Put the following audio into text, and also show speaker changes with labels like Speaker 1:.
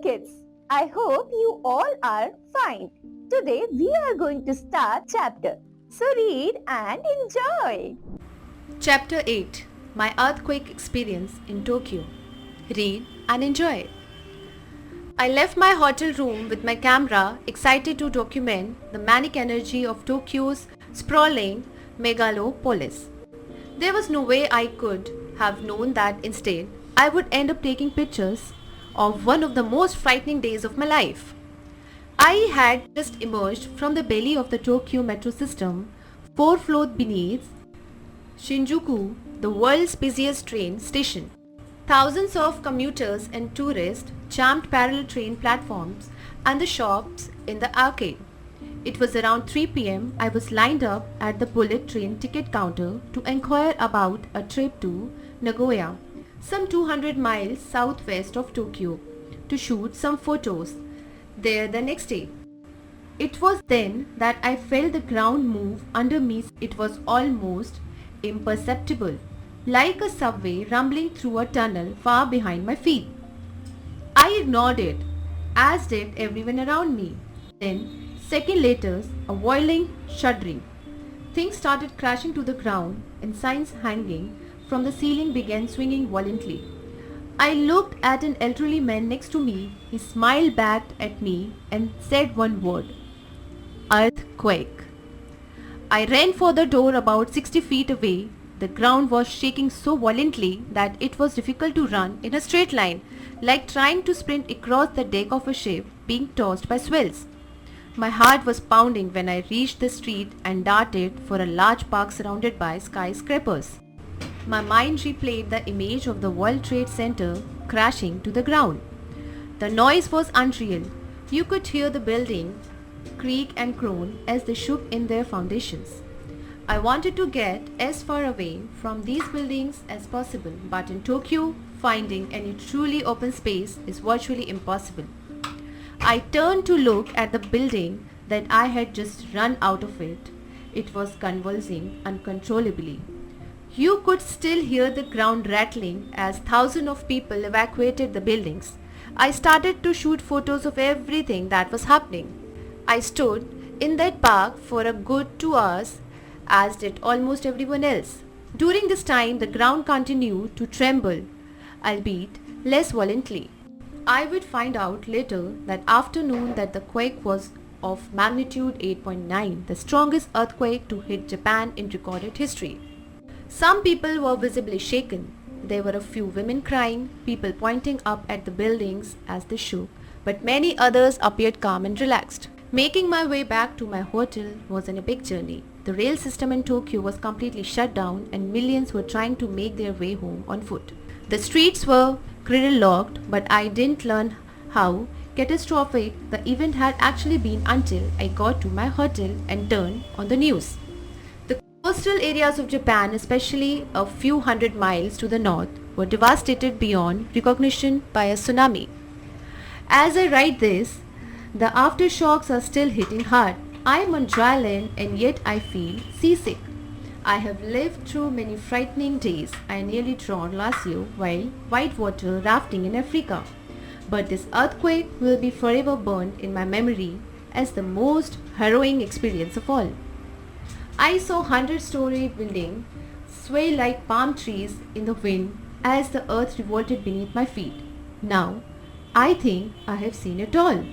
Speaker 1: kids. I hope you all are fine. Today we are going to start chapter. So read and enjoy.
Speaker 2: Chapter 8 My Earthquake Experience in Tokyo. Read and enjoy. I left my hotel room with my camera, excited to document the manic energy of Tokyo's sprawling megalopolis. There was no way I could have known that instead I would end up taking pictures of one of the most frightening days of my life. I had just emerged from the belly of the Tokyo metro system, 4 floors beneath Shinjuku, the world's busiest train station. Thousands of commuters and tourists jammed parallel train platforms and the shops in the arcade. It was around 3 p.m. I was lined up at the bullet train ticket counter to inquire about a trip to Nagoya, some 200 miles southwest of Tokyo, to shoot some photos there the next day. It was then that I felt the ground move under me. It was almost imperceptible, like a subway rumbling through a tunnel far behind my feet. I ignored it, as did everyone around me. Then, second later, a violent shuddering. Things started crashing to the ground, and signs hanging from the ceiling began swinging violently. I looked at an elderly man next to me. He smiled back at me and said one word: earthquake. I ran for the door about 60 feet away. The ground was shaking so violently that it was difficult to run in a straight line, like trying to sprint across the deck of a ship being tossed by swells. My heart was pounding when I reached the street and darted for a large park surrounded by skyscrapers. My mind replayed the image of the World Trade Center crashing to the ground. The noise was unreal. You could hear the building creak and groan as they shook in their foundations. I wanted to get as far away from these buildings as possible, but in Tokyo, finding any truly open space is virtually impossible. I turned to look at the building that I had just run out of it. It was convulsing uncontrollably. You could still hear the ground rattling as thousands of people evacuated the buildings. I started to shoot photos of everything that was happening. I stood in that park for a good 2 hours, as did almost everyone else. During this time, the ground continued to tremble, albeit less violently. I would find out later that afternoon that the quake was of magnitude 8.9, the strongest earthquake to hit Japan in recorded history. Some people were visibly shaken. There were a few women crying, people pointing up at the buildings as they shook, but many others appeared calm and relaxed. Making my way back to my hotel was an epic journey. The rail system in Tokyo was completely shut down and millions were trying to make their way home on foot. The streets were gridlocked, but I didn't learn how catastrophic the event had actually been until I got to my hotel and turned on the news. The coastal areas of Japan, especially a few hundred miles to the north, were devastated beyond recognition by a tsunami. As I write this, the aftershocks are still hitting hard. I am on dry land and yet I feel seasick. I have lived through many frightening days. I nearly drowned last year while whitewater rafting in Africa. But this earthquake will be forever burned in my memory as the most harrowing experience of all. I saw 100-story building sway like palm trees in the wind as the earth revolted beneath my feet. Now, I think I have seen it all.